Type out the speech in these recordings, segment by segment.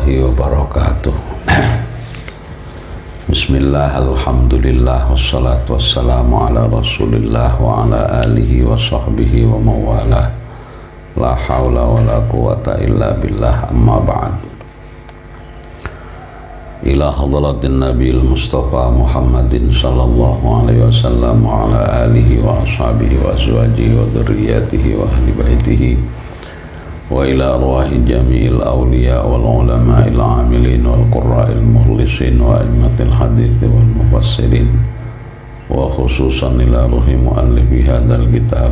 warahmatullahi wabarakatuh. Bismillah, alhamdulillah, wassalatu wassalamu ala rasulillah wa ala alihi wa sahbihi wa mawalah. La hawla wa la quwata illa billah, amma ba'd. Ila hadratin nabiil mustafa Muhammadin sallallahu alaihi wasallam wa ala alihi wa ashabihi wa azwajihi wa dhurriyyatihi wa ahli baitihi wa ila arwahi jami'il awliya wal ulama'il amilin wal qurra'il mukhlisin wa immatil hadithi wal mufassirin wa khususan ila ruhi muallifi hadzal kitab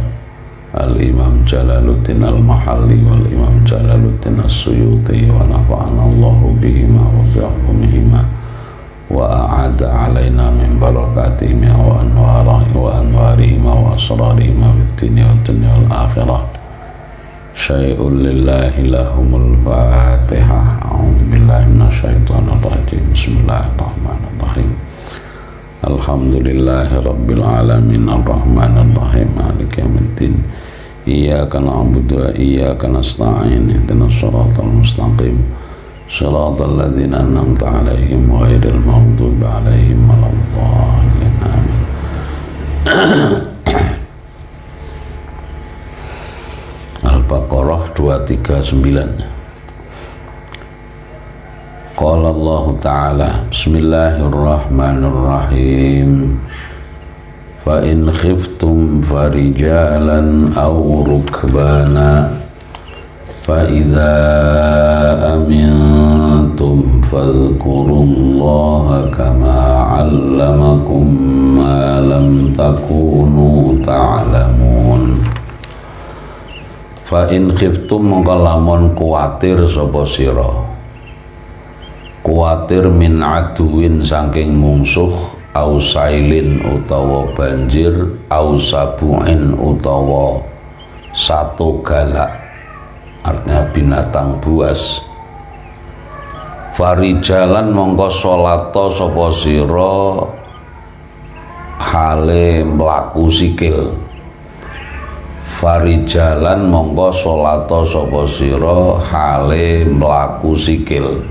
al-imam Jalaluddin al-Mahalli wal imam Jalaluddin as-Suyuti wa nafa'ana Allahu bihima wa bi'ahumihima wa a'ada alaina min barakatihima wa anwarihima wa asrarihima fid dunya wa dunya wal akhirah. Syai'un lillahi lahumul fatihah. A'udzu billahi minasyaitonir rajim. Bismillahirrahmanirrahim. Alhamdulillahi rabbil alamin arrahmanir rahim maliki yaumiddin. Iyyaka na'budu wa iyyaka nasta'in. Ihdinas shiratal mustaqim. Shiratal ladzina an'amta 'alaihim ghairil maghdubi 'alaihim waladdallin. Amin. Al-Baqarah 239. Qala Allah Ta'ala, Bismillahirrahmanirrahim. Fa in khiftum farijalan aw rukbana fa idza amintum fadhkurullaha kama 'allamakum ma lam takunu ta'lamun. Fa in khiftum mongko lamun kuwatir sapa sira, kuwatir min aduwin saking mungsuh, au sailin utawa banjir, au sabuin utawa satu galak, artinya binatang buas. Farijalan mongko salata sapa sira hale mlaku sikil. Farijalan mongko salata sapa sira hale mlaku sikil.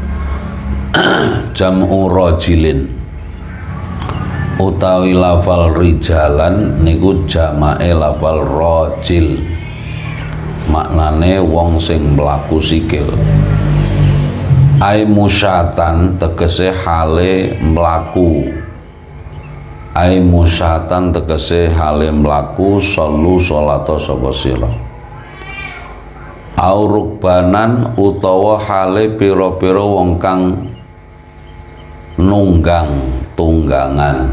Jam'u rajilin utawi lafal rijalan niku jamake lafal rajil, maknane wong sing mlaku sikil. Ai musyatan tegese hale mlaku, ai musyatan tegese hale mlaku, sallu salata sapa sira. Au rukbanan utawa hale pira-pira wong kang nunggang tunggangan.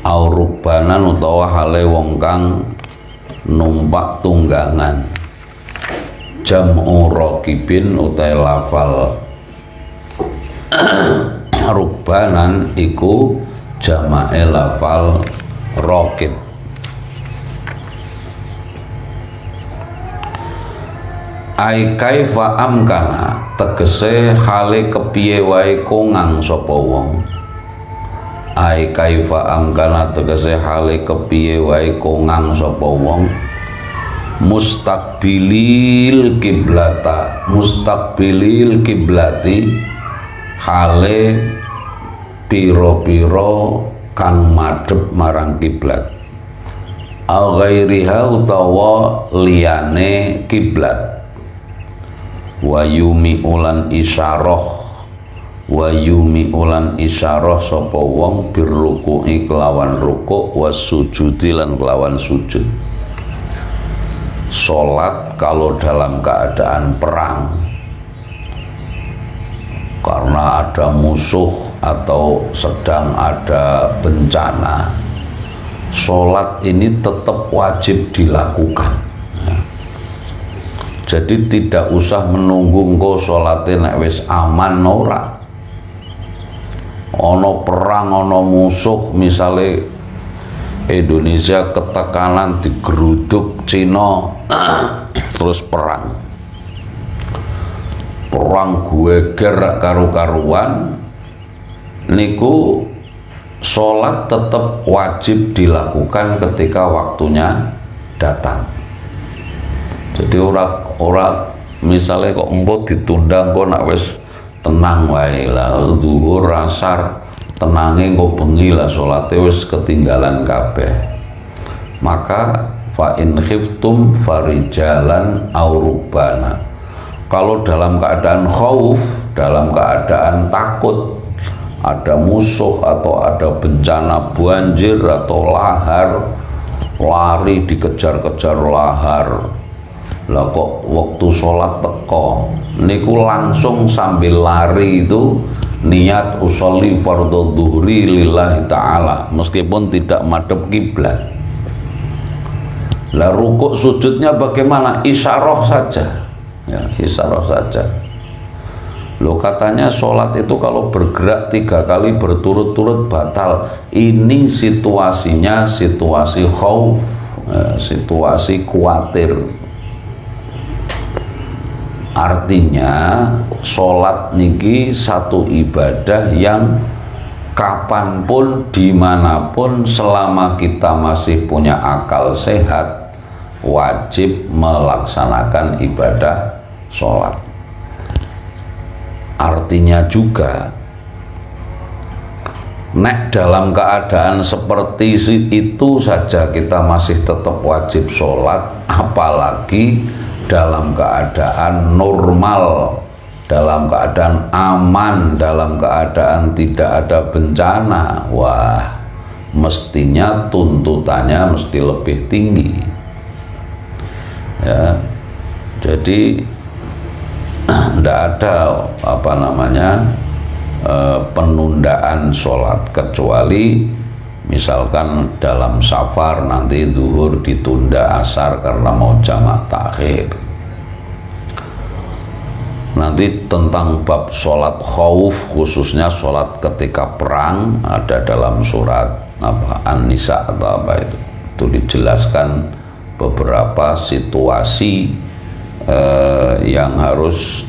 Au rukbanan utawa hale wong kang numpak tunggangan. Jam'u raqibin utawa lafal rukbanan iku jama'e lafal raqib. Ai kaifa amkana tegese hale kepiye wae kongang sapa wong. Ai kaifa amkana tegese hale kepiye wae kongang sapa wong. Mustaqbilil kiblata, mustaqbilil kiblati hale piro-piro kang madhep marang kiblat. Au ghairiha utawa liyane kiblat. Wa yumi ulan isyarah, wa yumi ulan isyarah sapa wong birruku'i kelawan rukuk, wasujudi lan kelawan sujud. Salat kalau dalam keadaan perang karena ada musuh atau sedang ada bencana, salat ini tetap wajib dilakukan. Jadi tidak usah menunggu engko salate nek wis aman ora. Ono perang, ono musuh, misale Indonesia ketekanan digeruduk Cina terus perang geger karu-karuan, niku sholat tetap wajib dilakukan ketika waktunya datang. Jadi orang misalnya kok empuk ditunda, kok nak wis tenang wae lah, zuhur asar tenange engko bengi lah salate wis ketinggalan kabeh. Maka fa in khiftum farijalan aw rubana. Kalau dalam keadaan khauf, dalam keadaan takut ada musuh atau ada bencana banjir atau lahar, lari dikejar-kejar lahar, lah kok waktu sholat teko niku langsung sambil lari itu niat usolli fardhu dhuhri lillahi ta'ala meskipun tidak madhep kiblat. Lah rukuk sujudnya bagaimana? Isyarah saja ya, isyarah saja. Loh katanya sholat itu kalau bergerak 3 kali berturut-turut batal. Ini situasinya situasi khauf, situasi khawatir. Artinya sholat niki satu ibadah yang kapanpun, dimanapun, selama kita masih punya akal sehat, wajib melaksanakan ibadah sholat. Artinya juga nek dalam keadaan seperti itu saja kita masih tetap wajib sholat, apalagi dalam keadaan normal, dalam keadaan aman, dalam keadaan tidak ada bencana. Wah, mestinya tuntutannya mesti lebih tinggi ya. Jadi tidak ada apa namanya penundaan sholat, kecuali misalkan dalam safar nanti zuhur ditunda asar karena mau jamak takhir. Nanti tentang bab sholat khauf, khususnya sholat ketika perang, ada dalam surat apa An-Nisa atau apa itu dijelaskan beberapa situasi yang harus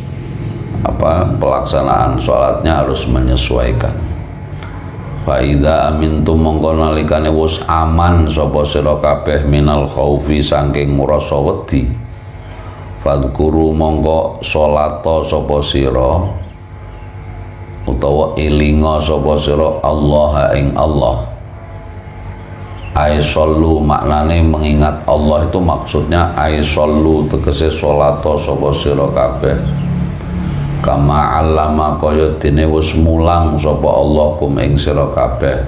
apa pelaksanaan sholatnya harus menyesuaikan. Faida amintum mongko nalikane wis aman sapa sira kabeh minal khaufi saking ngrasa wedi, fadhkuru mongko sholata sapa sira utawa elinga sapa sira Allah ing Allah. Aisallu maknane mengingat Allah itu maksudnya aisallu tegese sholata sapa sira kabeh kama allama kaya dene wis mulang sapa Allah kum ing sira kabeh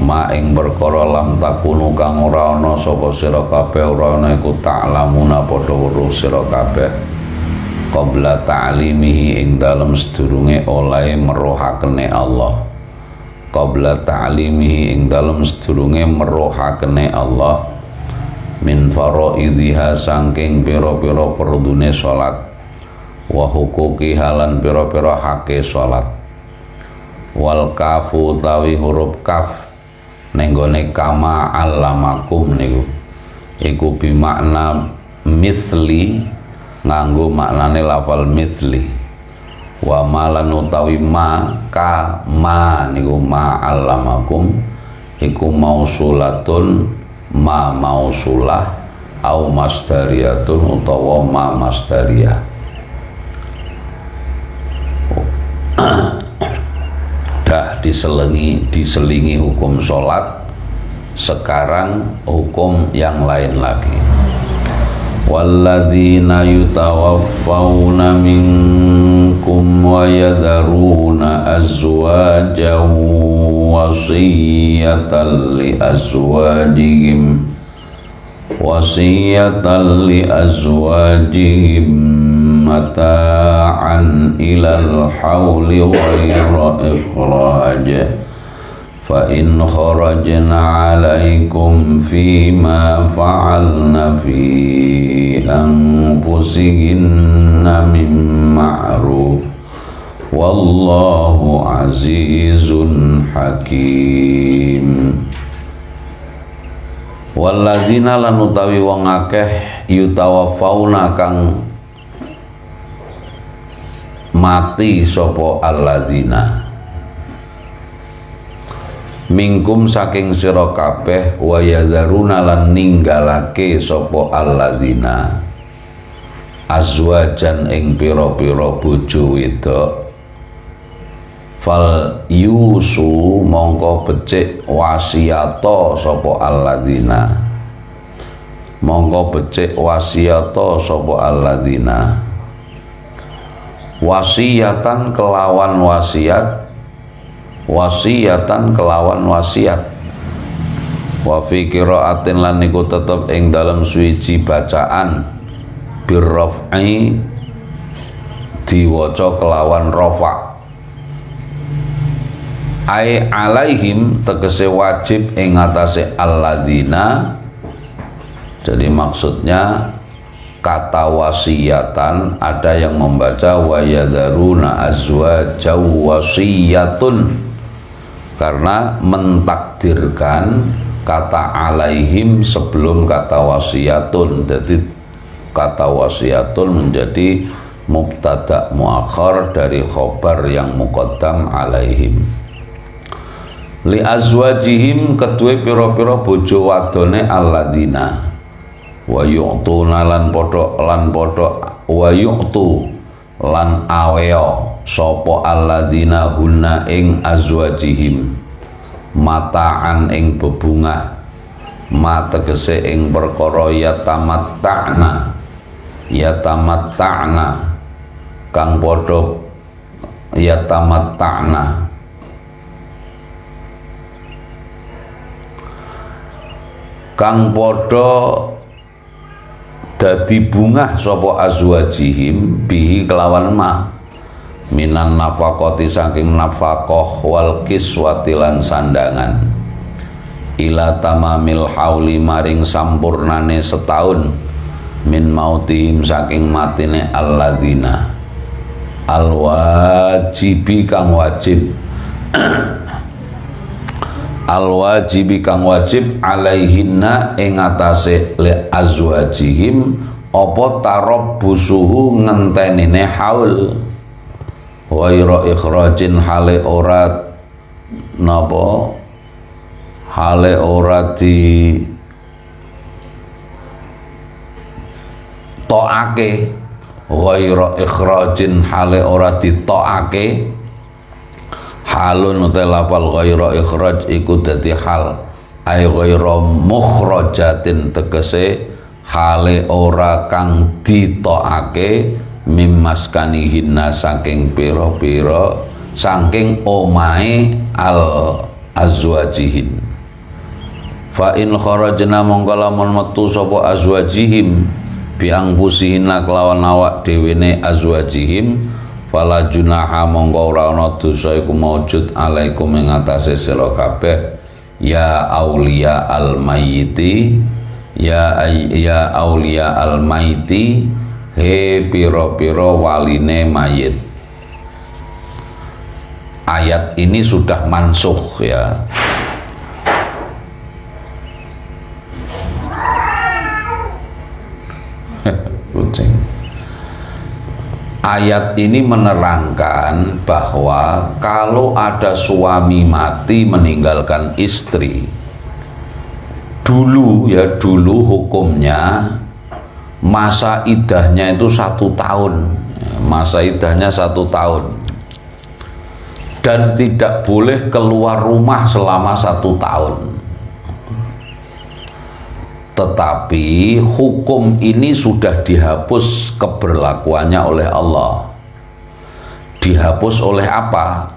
ma ing perkara lam takunu kang ora ana sapa sira kabeh ora ana iku ta'lamuna padha weruh sira kabeh qabla ta'limihi ing dalem sedurunge oleh merohakene Allah, qabla ta'limihi ing dalem sedurunge merohakene Allah min faraidhiha saking pira-pira fardune salat wa huquqi halan pira-pira hake salat. Wal kafu tawi huruf kaf ning gone kama allamakum niku iku bimakna mithli, nganggo maknane lafal mithli. Wa malan utawi ma ka ma niku ma allamakum iku mausulatun ma mausulah au masdariyatun utawa ma masdariyah. Dah diselingi hukum sholat, sekarang hukum yang lain lagi. Walladzina yutawaffawna minkum wa yadharuna azwajan wasiyatan li azwajihim mata'an ilal hauli ghayra ikhraj fa in kharajna 'alaikum fima fa'alna fi anfusihinna min ma'ruf wallahu azizun hakim. Walladzina lan utawi wong akeh yutawafauna kang mati sapa alladzina mingkum saking sira kabeh wa yadharuna lan ninggalake sapa alladzina azwajan ing pira-pira bojo wedok, fal yusu mongko becik wasiato sapa alladzina, mongko becik wasiato sapa alladzina, wasiatan kelawan wasiat, wasiatan kelawan wasiat. Wa fi qiraatin lan niku tetep ing dalam suwiji bacaan birraf'i diwaca kelawan rafa. Ai alaihim tegese wajib ing atase alladzina. Jadi maksudnya kata wasiatan ada yang membaca wa yadaruna azwajaw wasiyatun, karena mentakdirkan kata alaihim sebelum kata wasiyatun. Jadi kata wasiyatun menjadi mubtada muakhar dari khobar yang muqaddam alaihim. Li azwajihim kedue pira-pira bojo wadone alladzina, wa yu'tuna lan padha wa yu'tu lan aweo sapa alladzina hunna ing azwajihim mata'an ing bebungah, ma tegese ing perkara yatamatta'na kang padha yatamatta'na kang padha dadi bungah sapa azwajihim bihi kelawan ma minan nafaqati saking nafaqah wal kiswati lan sandangan ila tamamil hauli maring sampurnane setahun min mautihim saking matine alladzina al wajibi kang wajib al wajibi kang wajib alaihinna ing atase li azwajihim apa tarabbusuhu ngentenine haul waira ikhrajin hale ora napa hale ora di toake, waira ikhrajin hale ora ditoake. Halun utai lafal ghaira ikhraj iku dadi hal ay ghaira mukhrajatin tegese hale ora kang ditokake mimmaskanihinna saking pira-pira saking omahe al azwajihin. Fa in kharajna mongko lamun metu sapa azwajihim bi angpusihinna kelawan awak dhewene azwajihim fala junaha mongko ora ana dosa iku maujud alaikum ing atase sira kabeh ya aulia al mayyiti ya aulia al mayyiti he pira-pira waline mayit. Ayat ini sudah mansukh ya. Kucing. Ayat ini menerangkan bahwa kalau ada suami mati meninggalkan istri, dulu hukumnya masa iddahnya itu 1 tahun, masa iddahnya 1 tahun, dan tidak boleh keluar rumah selama 1 tahun. Tetapi hukum ini sudah dihapus keberlakuannya oleh Allah. Dihapus oleh apa?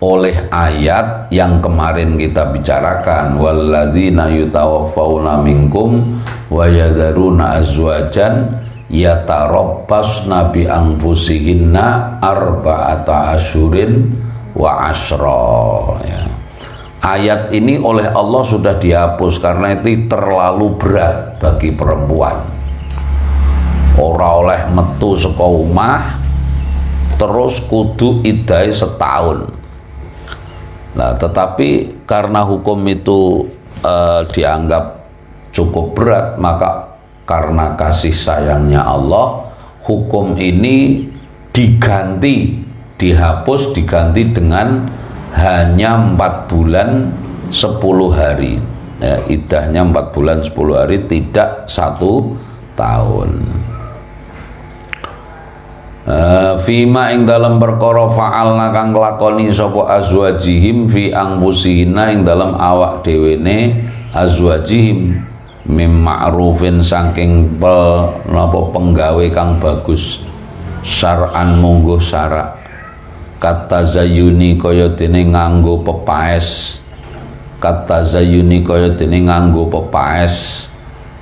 Oleh ayat yang kemarin kita bicarakan, walladzina yutawaffawna minkum wa yadharuna azwajan yatarabbasna bi anfusihinna arba'ata asyurin wa asyra ya. Ayat ini oleh Allah sudah dihapus karena itu terlalu berat bagi perempuan. Ora oleh metu saka omah terus kudu iddahe setahun. Nah, tetapi karena hukum itu dianggap cukup berat, maka karena kasih sayangnya Allah, hukum ini dihapus diganti dengan hanya 4 bulan 10 hari ya, iddahnya 4 bulan 10 hari, tidak 1 tahun. Fima ing dalam perkara fa'alna kang nglakoni sapa azwajihim fi anfusihina ing dalam awak dhewene azwajihim mim ma'rufin saking napa penggawe kang bagus syar'an munggo syarak kata zayuni kaya dene nganggo pepaes kata zayuni kaya dene nganggo pepaes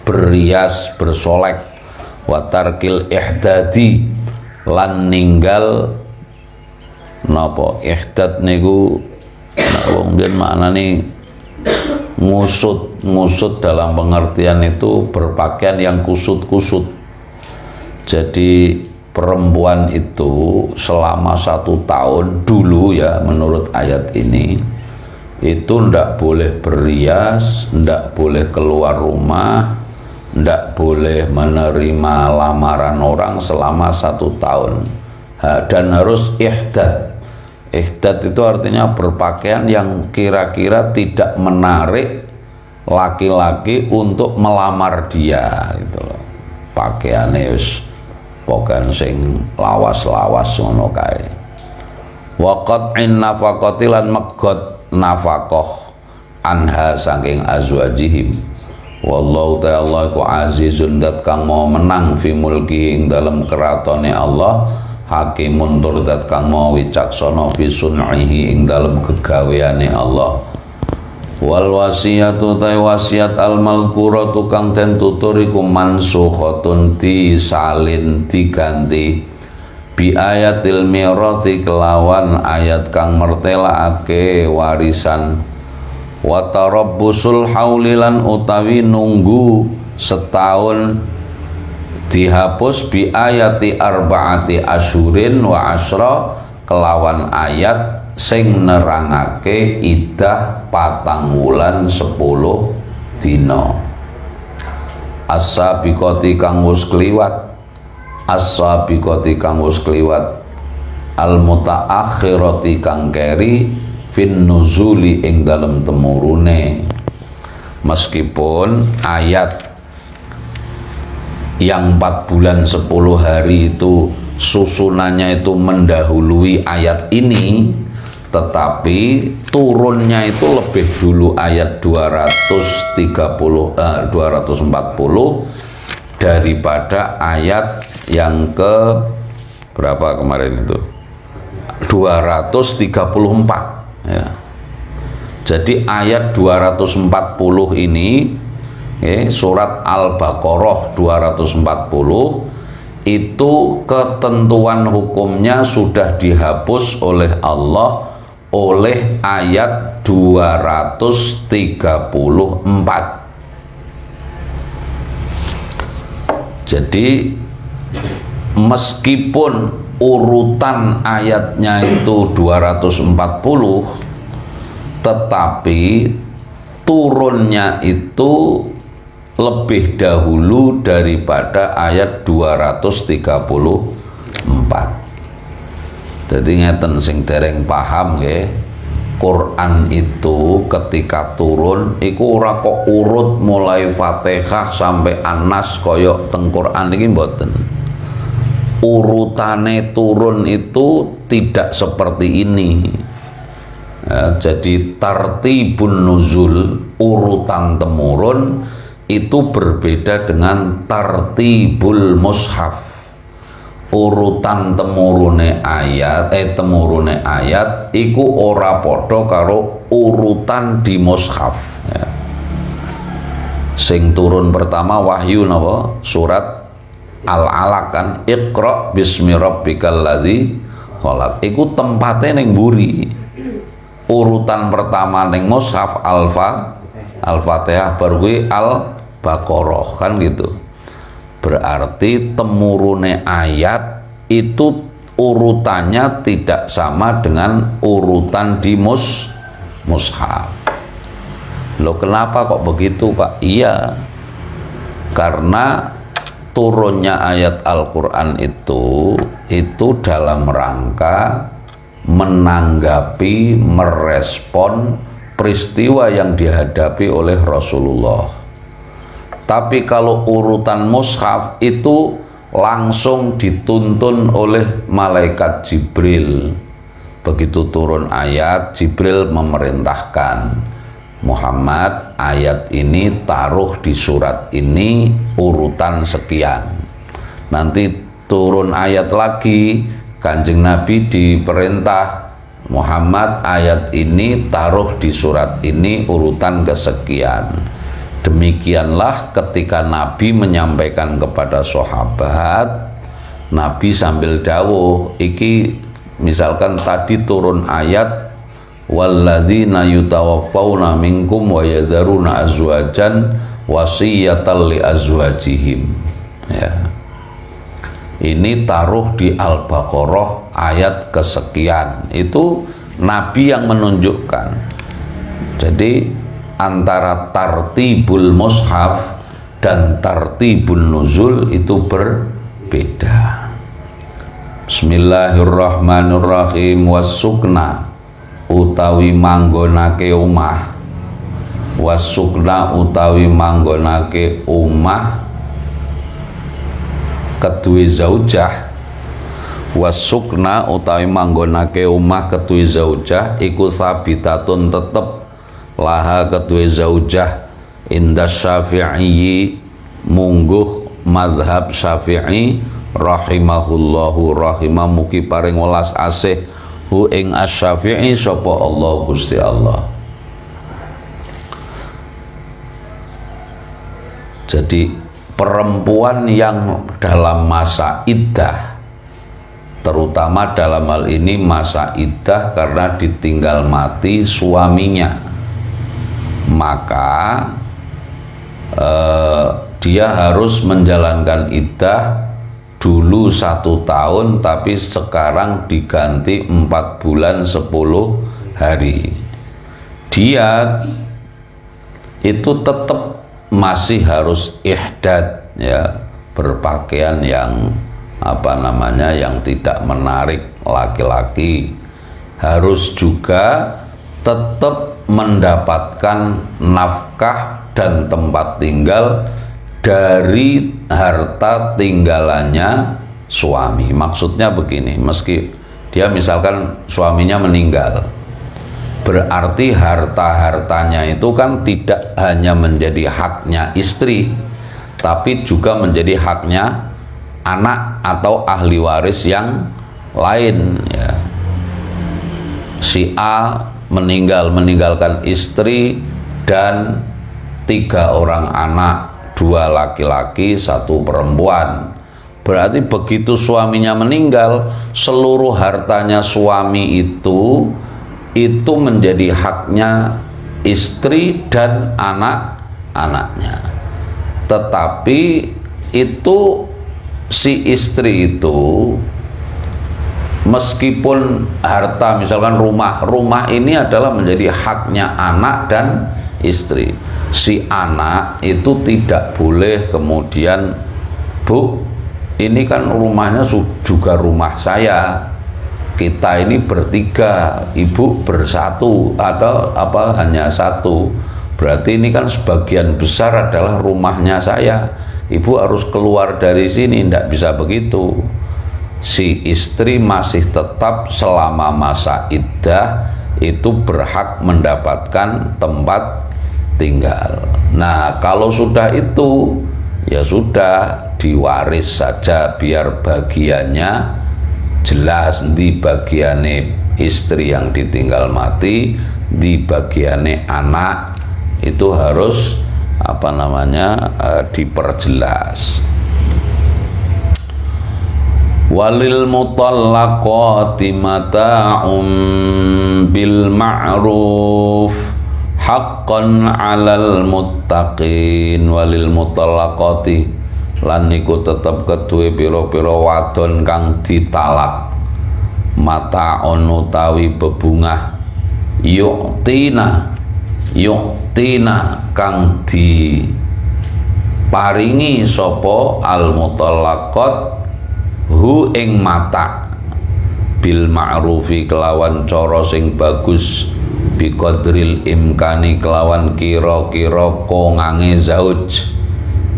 berias bersolek watarkil ihdadi lan ninggal napa ihdad niku wong biyen maknane ngusut dalam pengertian itu berpakaian yang kusut-kusut. Jadi perempuan itu selama 1 tahun dulu ya menurut ayat ini itu ndak boleh berias, ndak boleh keluar rumah, ndak boleh menerima lamaran orang selama 1 tahun dan harus ihdad. Ihdad itu artinya berpakaian yang kira-kira tidak menarik laki-laki untuk melamar dia gitu loh. Pakaiane wis pokoke sing lawas-lawas ngono kae. Wa qat'in nafaqati lan megot nafaqah anha saking azwajihim. Wallahu ta'ala ku azizun dat kang mau menang fi mulki ing dalam keratone Allah. Hakimun tur dat kang mau wicaksana fi sun'ihi ing dalam kegaweane Allah. Wal wasiyatu ta wasiat al mazkuratu kang den tutur iku mansukhatun disalin diganti bi ayatil mirathi kelawan ayat kang mertelaake warisan wa tarabbusul haulilan utawi nunggu setahun dihapus bi ayati arba'ati asyurin wa asyra kelawan ayat sing nerangake iddah 4 wulan 10 dina as-sabiqati kang wis kliwat as-sabiqati kang wis kliwat al-mutaakhirati kang keri fin nuzuli ing dalem temurune. Meskipun ayat yang 4 bulan 10 hari itu susunannya itu mendahului ayat ini, tetapi turunnya itu lebih dulu ayat 240 daripada ayat yang ke berapa kemarin itu 234 ya. Jadi ayat 240 ini surat Al-Baqarah 240 itu ketentuan hukumnya sudah dihapus oleh Allah oleh ayat 234. Jadi meskipun urutan ayatnya itu 240, tetapi turunnya itu lebih dahulu daripada ayat 234. Jadi ngeten sing dereng paham nggih, Quran itu ketika turun iku ora kok urut mulai Fatihah sampai An-Nas koyok teng Quran iki mboten. Urutane turun itu tidak seperti ini. Jadi tartibun nuzul, urutan temurun itu berbeda dengan tartibul mushaf. Urutan temurune ayat iku ora padha karo urutan di mushaf ya. Sing turun pertama wahyu napa? Surat Al-Alaq kan, Iqra bismi rabbikal ladzi khalaq. Iku tempate ning mburi. Urutan pertama ning mushaf Al-Fatihah baru Al-Baqarah kan gitu. Berarti temurune ayat itu urutannya tidak sama dengan urutan di mushaf. Loh kenapa kok begitu Pak? Iya, karena turunnya ayat Al-Quran itu dalam rangka menanggapi, merespon peristiwa yang dihadapi oleh Rasulullah. Tapi kalau urutan mushaf itu langsung dituntun oleh malaikat Jibril. Begitu turun ayat, Jibril memerintahkan, Muhammad, ayat ini taruh di surat ini urutan sekian. Nanti turun ayat lagi, Kanjeng Nabi diperintah, Muhammad, ayat ini taruh di surat ini urutan kesekian. Demikianlah ketika Nabi menyampaikan kepada sahabat, Nabi sambil dawuh, iki misalkan tadi turun ayat walladzina yutawaffawna minkum wa yadharuna azwajan wasiyatan li azwajihim, ya. Ini taruh di Al-Baqarah ayat kesekian. Itu Nabi yang menunjukkan. Jadi antara tartibul mushaf dan tartibul nuzul itu berbeda. Bismillahirrahmanirrahim. Wasukna utawi manggonake omah, wasukna utawi manggonake omah kedue zaujah, wasukna utawi manggonake omah kedue zaujah iku sabitatun tetep laha kedue zaujah indas Syafi'i mungguh madhab Syafi'i rahimahullahu rahimamuki paring welas asih hu ing asy-Syafi'i sapa Allah Gusti Allah. Jadi perempuan yang dalam masa iddah, terutama dalam hal ini masa iddah karena ditinggal mati suaminya, maka dia harus menjalankan iddah dulu 1 tahun, tapi sekarang diganti 4 bulan 10 hari. Dia itu tetap masih harus ihdad, ya, berpakaian yang yang tidak menarik laki-laki, harus juga tetap mendapatkan nafkah dan tempat tinggal dari harta tinggalannya suami. Maksudnya begini, meski dia misalkan suaminya meninggal, berarti harta-hartanya itu kan tidak hanya menjadi haknya istri, tapi juga menjadi haknya anak atau ahli waris yang lain, ya. Si A meninggalkan istri dan 3 orang anak, 2 laki-laki 1 perempuan. Berarti begitu suaminya meninggal, seluruh hartanya suami itu menjadi haknya istri dan anak-anaknya. Tetapi itu si istri itu meskipun harta misalkan rumah ini adalah menjadi haknya anak dan istri, si anak itu tidak boleh kemudian, Bu, ini kan rumahnya juga rumah saya, kita ini bertiga, ibu bersatu atau hanya satu, berarti ini kan sebagian besar adalah rumahnya saya, ibu harus keluar dari sini. Tidak bisa begitu. Si istri masih tetap selama masa iddah itu berhak mendapatkan tempat tinggal. Nah, kalau sudah itu ya sudah diwaris saja, biar bagiannya jelas, di bagiane istri yang ditinggal mati, di bagiane anak itu harus diperjelas. Walil mutallaqati mata'um bil ma'ruf haqqan 'alal muttaqin. Walil mutallaqati lan niku tetep kedue pira-pira wadon kang ditalak, mata'un utawi bebungah, yu'tina kang diparingi sapa al mutallaqat hu ing mata bil ma'rufi kelawan cara sing bagus, biqadril imkani kelawan kira-kira kongange zauj,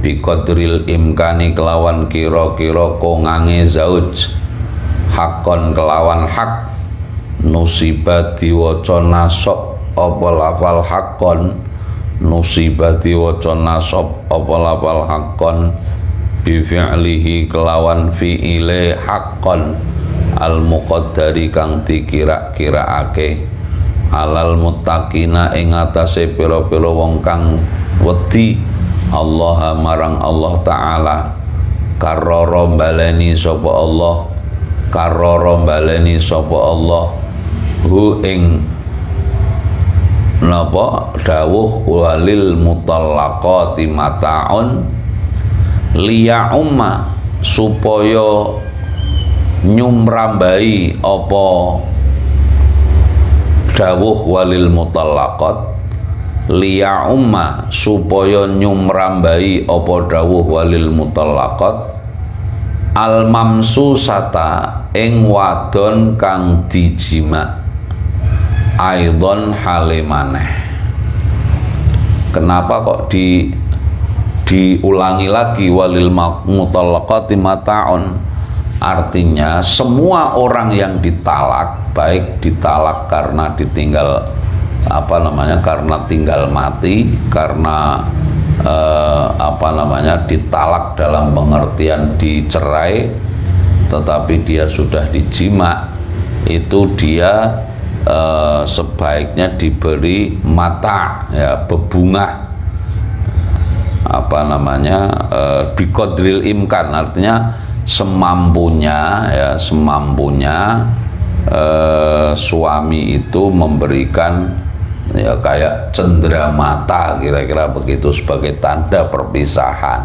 biqadril imkani kelawan kira-kira kongange zauj, hakon kelawan hak, nusiba diwaca nasab apa lafal hakon, nusiba diwaca nasab apa lafal hakon, bi fi'lihi kelawan fi'ile hakon, al muqaddari kang dikira-kiraake, alal muttaqina ing atase pira-pira wong kang wedi Allah marang Allah taala. Karrara baleni sapa Allah, karrara baleni sapa Allah hu ing napa dawuh walil mutallaqati mataun liya umma, supaya nyumrambai apa dawuh walil mutallaqat, liya umma supaya nyumrambai apa dawuh walil mutallaqat, al mamsusata ing wadon kang dijima, aidon halimaneh. Kenapa kok diulangi lagi walil mutallaqati mataun? Artinya semua orang yang ditalak, baik ditalak karena ditinggal karena tinggal mati, karena ditalak dalam pengertian dicerai, tetapi dia sudah dijima, itu dia sebaiknya diberi mata, ya, bebungah, biqadril imkan, artinya semampunya, ya, semampunya suami itu memberikan, ya, kayak cenderamata kira-kira begitu sebagai tanda perpisahan.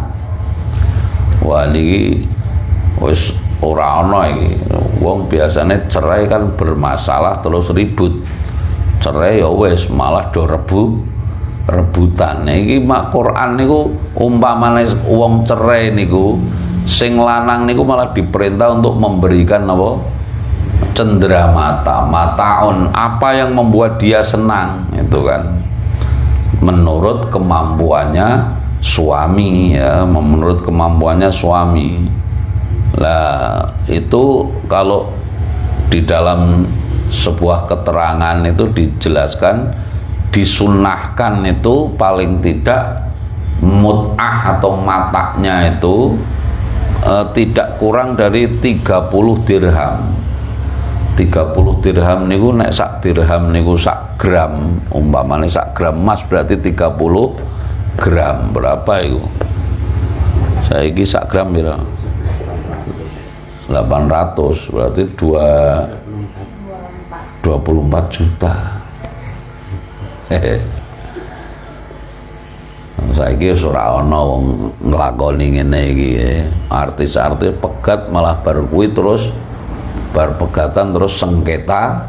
Wah, niki wis ora ana iki. Wong biasanya cerai kan bermasalah terus ribut. Cerai ya wis malah do rebutan. Iki mak Quran niku umpamane wong cerai niku sing lanang niku malah diperintah untuk memberikan apa? Cenderamata, mataun, apa yang membuat dia senang, itu kan menurut kemampuannya suami, ya, menurut kemampuannya suami. Lah itu kalau di dalam sebuah keterangan itu dijelaskan, disunnahkan itu paling tidak mut'ah atau matanya itu tidak kurang dari 30 dirham. 30 dirham niku nek sak dirham niku sak gram, umpamane sak gram emas berarti 30 gram. Berapa itu? Saiki sak gram pira? 800, berarti 24 juta. Saiki wis ora ana wong nglakoni ngene iki. Artis-artis pegat malah bar kuwi terus bar pegatan terus sengketa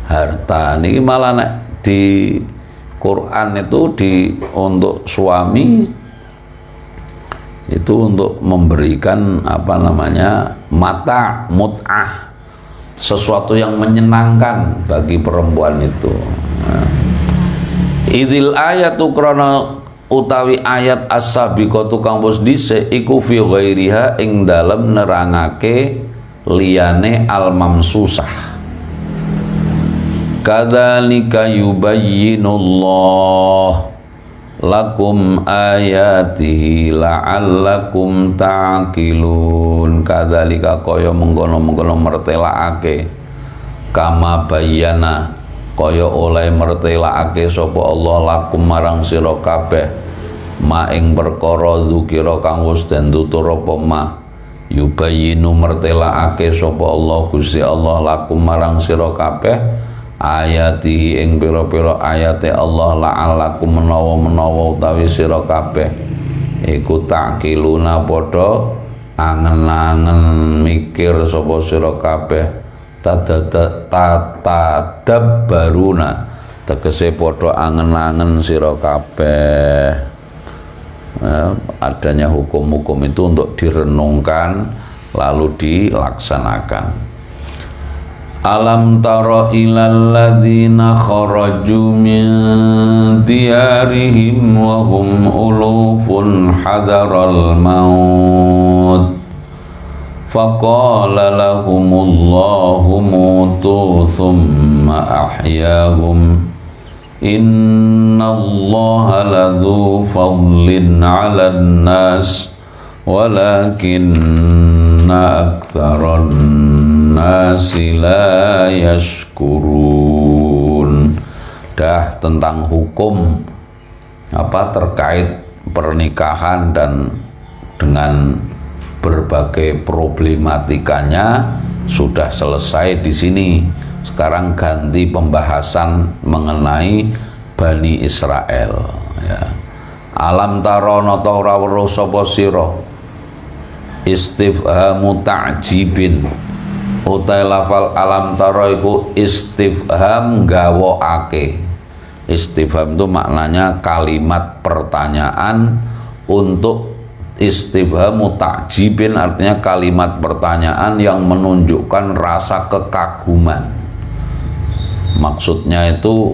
harta. Niki malah nek di Quran itu untuk suami itu untuk memberikan mata, mut'ah, sesuatu yang menyenangkan bagi perempuan itu. Idil ayatu krana utawi ayat as-sabiqatu kang wis dhisik iku fi ghairiha ing dalem nerangake liyane al-mamsusah. Kadzalika yubayyinullah lakum ayatihi la'allakum ta'qilun. Kadzalika kaya mengkono-mengkono mertelaake, kama bayyana kaya oleh mertelaake sapa Allah lakum marang sira kabeh ma ing perkara dzukira kang wis den tutur apa ma, yubayyinu mertelaake sapa Allah Gusti Allah lakum marang sira kabeh ayatihi ing pira-pira ayate Allah la'allakum menawa-menawa utawi sira kabeh iku ta'qiluna padha angen-angen mikir sapa sira kabeh tatadabbaruna tegese padha angen-angen sira kabeh. Adanya hukum-hukum itu untuk direnungkan lalu dilaksanakan. Alam tara ilal ladzina kharaju min diyarihim wa hum ulufun hadaral maut faqala lahumullahu mutu thumma ahyahum innallaha ladzu fadlin 'alan nas walakinna aktsaran nasi la yashkurun. Dah tentang hukum terkait pernikahan dan dengan berbagai problematikanya sudah selesai di sini. Sekarang ganti pembahasan mengenai Bani Israel ya. Alam tarono ta ora weruh sapa sira, istifhamu ta'jibin. Utai lafal alam taro iku istifham gawokake. Istifham itu maknanya kalimat pertanyaan. Untuk istifhamu ta'jibin artinya kalimat pertanyaan yang menunjukkan rasa kekaguman. Maksudnya itu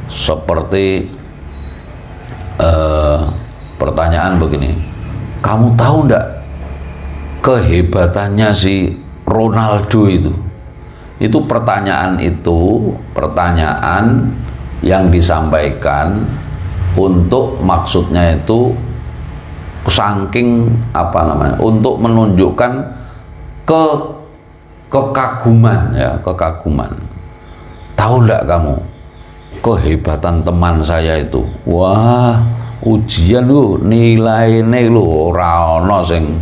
seperti pertanyaan begini, kamu tahu ndak kehebatannya si Ronaldo itu pertanyaan yang disampaikan untuk maksudnya itu saking untuk menunjukkan kekaguman ya, kekaguman. Tahu enggak kamu kehebatan teman saya itu? Wah, ujian lu nilainya lu ora ana sing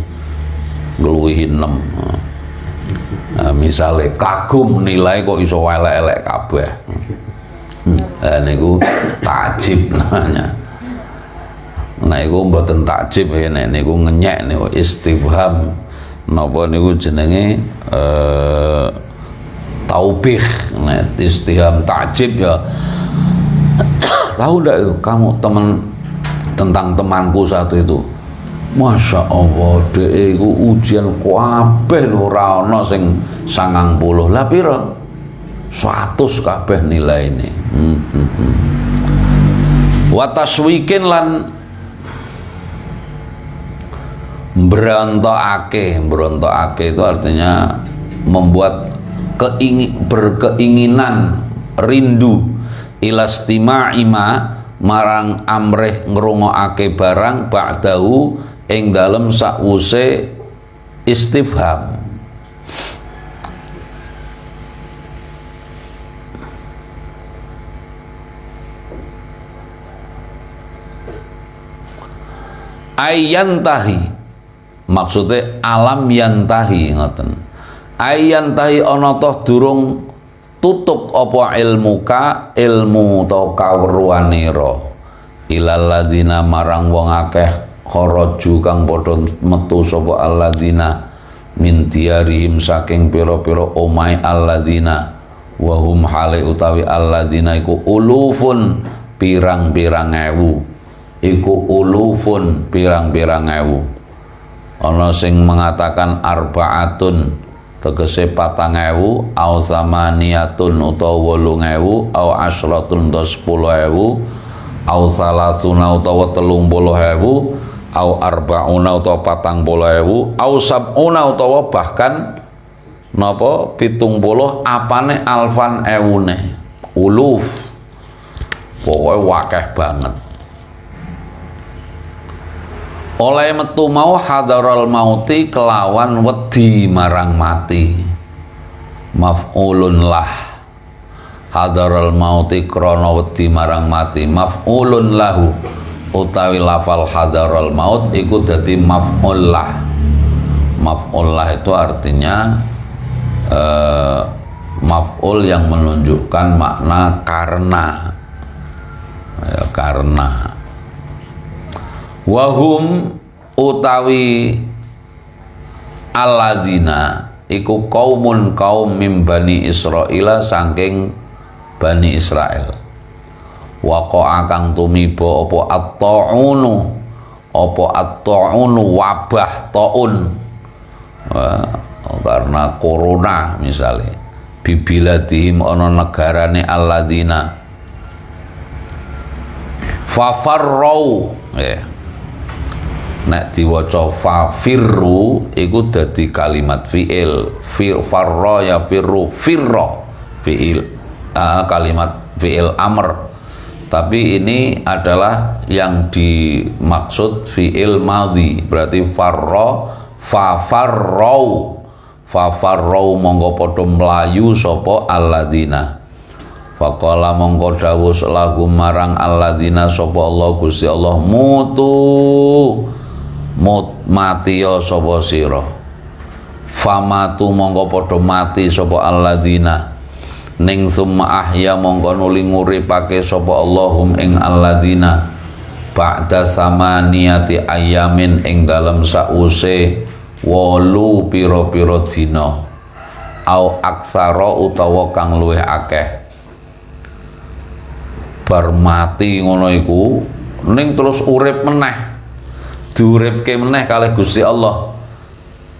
ngluwihi 6. Nah, misalnya kagum nilai kok iso elek-elek kabeh. Niku takjib namanya. Nah, iku mboten takjib ya, niku ngenyek niku istifham. Napa niku jenenge taubih. Nah, istifham takjib ya. Tahu ndak kamu tentang temanku satu itu? Masya Allah, dek iku ujian kabeh lho, ora ana sing 90. Lah pira? 100 kabeh nilaine. Wa taswikin lan berontokake itu artinya membuat berkeinginan, rindu ilastima'ima marang amrih ngrungokake barang ba'dahu ing dalem sakwuse istifham. Ayyantahi maksudnya alam yantahi ngoten. Ayyantahi ana toh durung tutup apa ilmu ta kawruanira ilal ladina marang wong akeh kharaju kang padha metu sapa alladzina min diyarihim saking pira-pira omahe alladzina wa hum hale utawi alladzina iku ulufun pirang-pirang ewu. Iku ulufun pirang-pirang ewu. Ana sing mengatakan arbaatun tegese 4.000 au samaniyatun utawa 8.000 au asratun utawa 10.000 au salasuna utawa 30.000 au arbauna utawa 40.000 au sab'una utawa bahkan napa 70 apane alfan ewune uluf. Pokoke wakeh banget. Oleh metu mau hadaral mauti kelawan wedi marang mati. Maf'ulun lah. Hadaral mauti krana wedi marang mati. Maf'ulun lahu. Utawi lafal hadaral maut iku dadi maf'ul lah. Maf'ul lah itu artinya maf'ul yang menunjukkan makna karena. Ya, karena. Wahum utawi alladzina iku kaumun kaum mim Bani Israila saking Bani Israel. Waqa'a kang tumiba apa at-ta'unu wabah taun karena corona misalnya bibiladihim ana negarane alladzina fafarrau nek diwaca fafirru iku dadi kalimat fi'il farra ya firru firra fi'il kalimat fi'il amr, tapi ini adalah yang dimaksud fi'il madhi, berarti farra fafarrau monggo padha mlayu sapa alladzina faqala monggo dawuh lagu marang alladzina sapa Allah Gusti Allah mati ya sapa sira famatu monggo padha mati sapa alladzina ning summa ahya mongko nuli nguripake sapa Allahum ing alladzina ba'da samaniyati ayamin ing dalem sause 8 pira-pira dina au aksara utawa kang luwih akeh. Bar mati ngono iku ning terus urip meneh, diuripke meneh kalih Gusti Allah.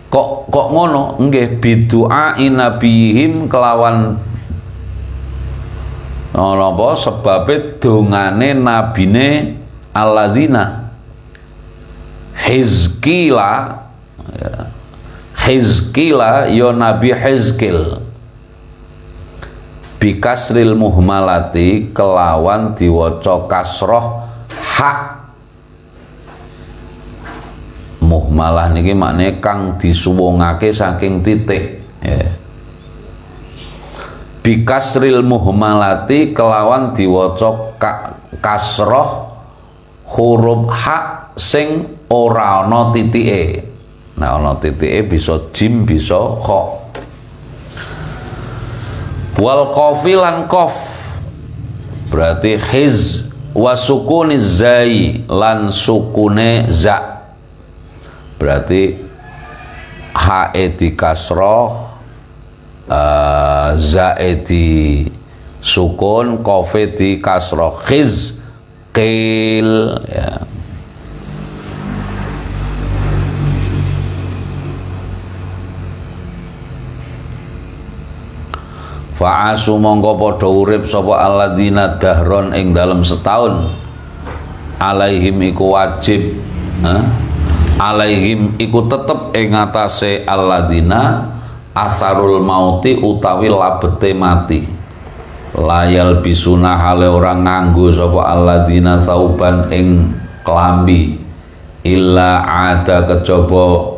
Kok ngono? Nggih, bidu'ai nabihim kelawan napa sebabe dongane nabine alladzina Hizkila ya Nabi Hizkil bikasril muhmalati kelawan diwaca kasroh hak. Muhmalah niki maknane kang disuwungake saking titik bikasril muhmalati kelawan diwaca kasroh huruf hak sing ora ana titike. Nah ana titike bisa jim bisa kha. Wal qafilan qaf berarti hiz wa sukuniz zai lan sukune za berarti hae di kasroh zae di sukun qafe di kasroh khiz qil ya. Fa'asu mongko padha urip sapa alladzina dahron ing dalem setahun alaihim iku wajib alaihim iku tetep ing atase alladzina asarul mauti utawi labete mati layal bisuna hale orang nganggo sapa alladzina sauban ing klambi illa ada kejaba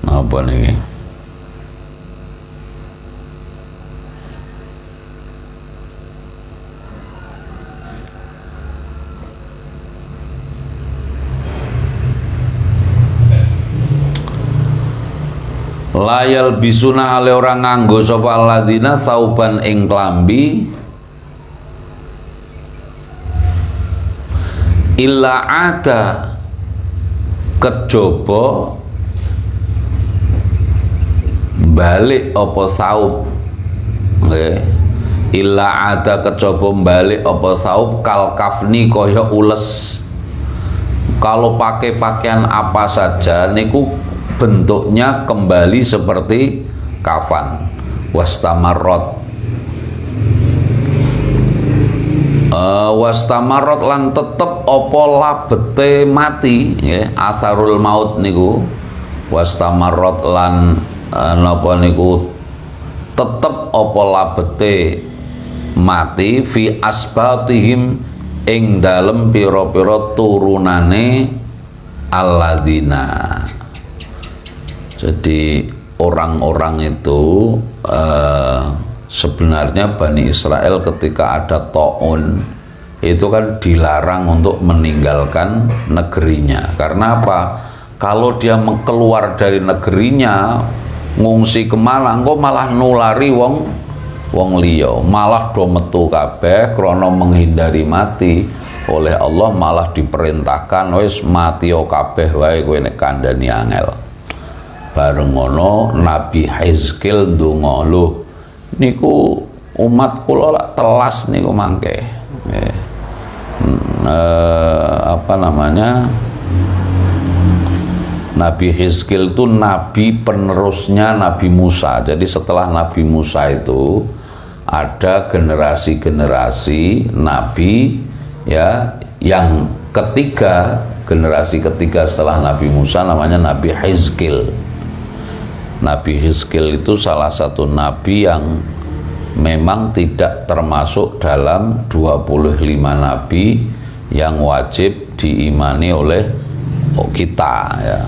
apa niki layal bisuna ale orang nganggo sapa alladzina sauban ing klambi illa ada kejaba balik apa saub nggih illa ada kejaba balik apa saub kal kafni kaya ules. Kalau pakai pakaian apa saja niku bentuknya kembali seperti kafan. Wastamarrot wastamarrot lan tetep apa labete mati nggih asarul maut niku wastamarrot lan napa niku tetep apa labete mati fi asbatihim ing dalem pira-pira turunane alladzina. Jadi orang-orang itu sebenarnya Bani Israel ketika ada ta'un itu kan dilarang untuk meninggalkan negerinya. Karena apa? Kalau dia keluar dari negerinya ngungsi kemana, engko malah nulari wong liya, malah do metu kabeh krana menghindari mati. oleh Allah malah diperintahkan wis mati kabeh wae kowe nek kandhani angel. Bareng ngono Nabi Hizkil ndonga, lho niku umat kula lak telas niku mangke. Apa namanya? Nabi Hizkil itu nabi penerusnya Nabi Musa. Jadi setelah Nabi Musa itu ada generasi-generasi nabi ya, yang ketiga, generasi ketiga setelah Nabi Musa namanya Nabi Hizkil. Nabi Hizkil itu salah satu nabi yang memang tidak termasuk dalam 25 nabi yang wajib diimani oleh kita ya.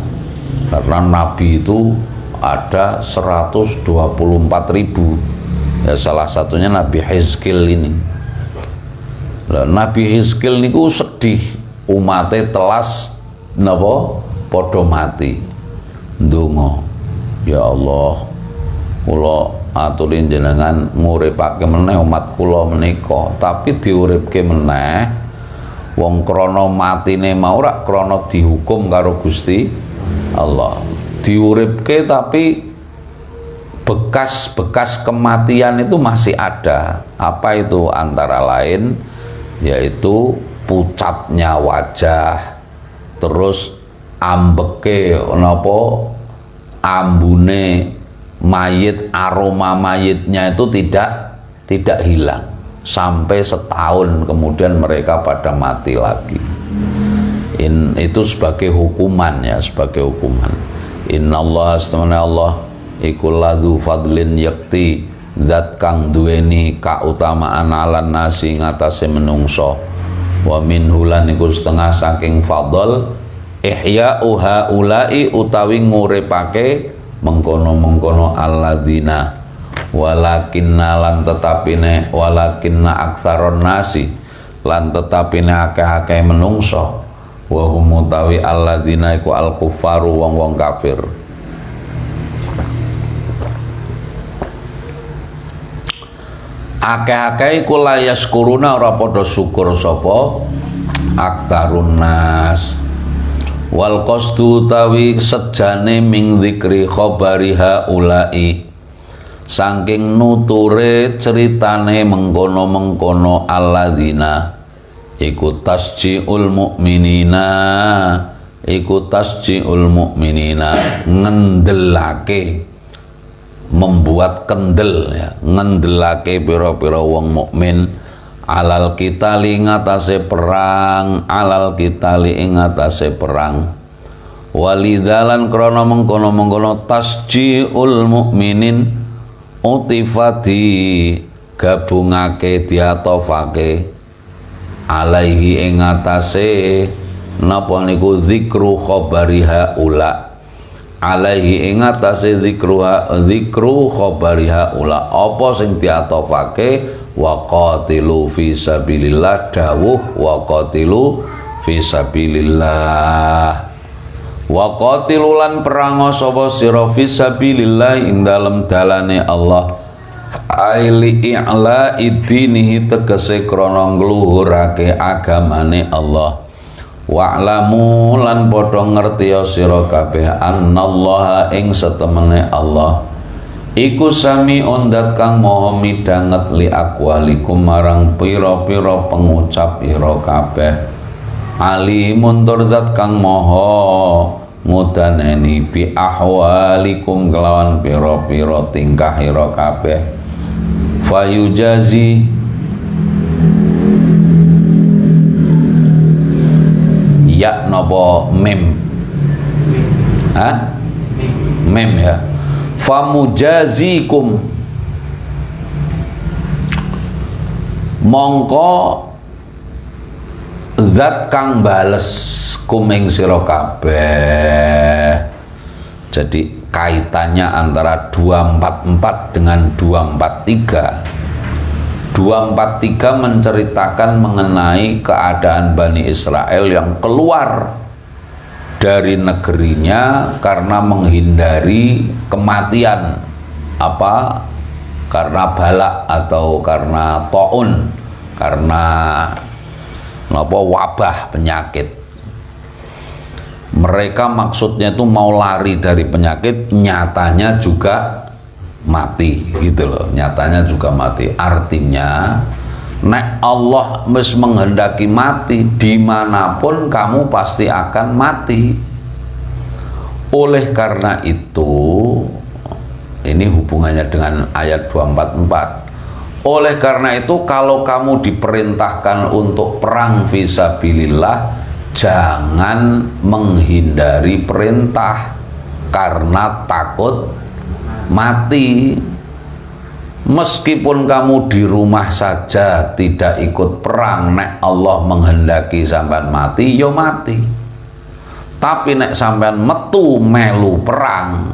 Karena nabi itu ada 124.000 ya, salah satunya Nabi Hizkil ini. Nabi Hizkil niku sedih umate telas napa padha mati. Ndonga, ya Allah, kula aturin jenengan nguripake meneh umat kula menika, tapi diuripke meneh wong krana matine mau ora krana dihukum karo Gusti Allah. Diuripke tapi bekas-bekas kematian itu masih ada. Apa itu? Antara lain yaitu pucatnya wajah, terus ambeke napa ambune mayit, aroma mayitnya itu tidak hilang sampai setahun kemudian mereka pada mati lagi. Itu sebagai hukuman ya, sebagai hukuman. Innallaha astagfirullah, Allah iku ladzu fadlin yakti, zat kang duweni kautamaan ala nasi ngatasé menungso. Wa minhulan iku setengah saking fadl ihya ulai utawi nguripake mengkono-mengkono alladzina, walakinna lan tetapine, walakinna aktsaron nasi lan tetapine akeh-akeh menungso, wa hum utawi alladzina iku al-kuffaru wong-wong kafir. Akeh-akeh iku la yaskuruna ora padha syukur sapa aktsarun nas. Wal qasdu utawi sejane ming dzikri khabariha ulai, saking nuture ceritane mengkono-mengkono alladzina iku tasjiul mu'minina, iku tasjiul mu'minina ngendelake, membuat kendel ya, ngendelake pira-pira wong mukmin alal kitali ngatasé perang, alal kitali ing ngatasé perang. Walidalan krana mengkono-mengkono tasjiul mukminin utifati gabungake diatofake alaihi ing ngatasé napa niku zikru khabariha ula, alaihi ing ngatasé zikru khabariha ula, apa sing diatofake wa qatilu fi sabilillah, dawuh wa qatilu fi sabilillah, wa qatilu lan perang sapa sira fi sabilillah ing dalem dalane Allah, aili i'la idinihi tegese krana ngluhurake agamane Allah. Wa'lamu lan padha ngertiya sira kabeh annallaha ing setemene Allah iku sami ondat kang maha midanget li aqwalikum marang pira-pira pengucap ira kabeh, alimun tur zat kang maha ngudaneni bi ahwalikum kelawan pira-pira tingkah ira kabeh. Fayujazi ya napa mim mim ya, famujazikum mongko zat kang bales kuming sira kabeh. Jadi kaitannya antara 244 dengan 243. 243 menceritakan mengenai keadaan Bani Israel yang keluar dari negerinya karena menghindari kematian, apa, karena balak atau karena taun, karena wabah penyakit. Mereka maksudnya itu mau lari dari penyakit, nyatanya juga mati gitu loh, nyatanya juga mati. Artinya nek Allah wis menghendaki mati, dimanapun kamu pasti akan mati. Oleh karena itu, ini hubungannya dengan ayat 244. Oleh karena itu, kalau kamu diperintahkan untuk perang fisabilillah, jangan menghindari perintah karena takut mati. Meskipun kamu di rumah saja tidak ikut perang, nek Allah menghendaki sampean mati, yo mati. Tapi nek sampean metu melu perang,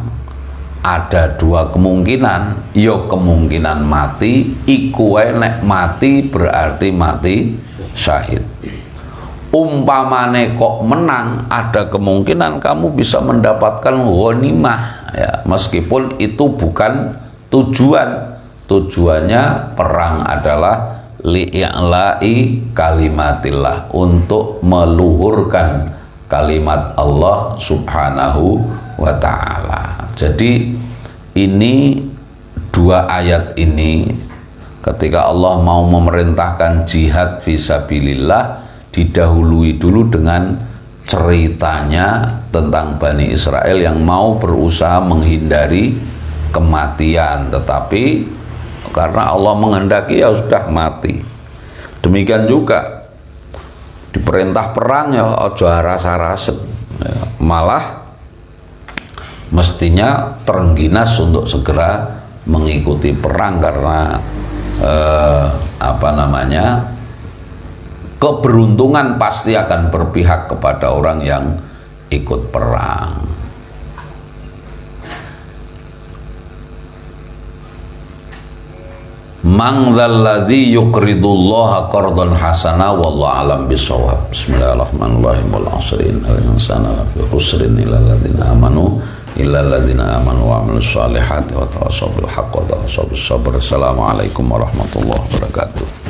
ada dua kemungkinan. Yo kemungkinan mati, iku wae nek mati berarti mati syahid. Umpamane kok menang, ada kemungkinan kamu bisa mendapatkan ghanimah ya, meskipun itu bukan tujuan. Tujuannya perang adalah li'la'i kalimatillah, untuk meluhurkan kalimat Allah subhanahu wa ta'ala. Jadi ini dua ayat ini, ketika Allah mau memerintahkan jihad fisabilillah, didahului dulu dengan ceritanya tentang Bani Israel yang mau berusaha menghindari kematian, tetapi karena Allah menghendaki ya sudah mati. Demikian juga diperintah perang ya ojo rasa-rasen ya, malah mestinya terengginas untuk segera mengikuti perang, karena keberuntungan pasti akan berpihak kepada orang yang ikut perang. Man dzalladzi yuqridullaha qardan hasana wallahu alam bisawab. Bismillahirrahmanirrahim. Wal 'asri innal insana lafi khusrin illa alladziina amanu wa 'amilus solihati wa tawassaw bil haqqi wa tawassaw bis sabr. Assalamualaikum warahmatullahi wabarakatuh.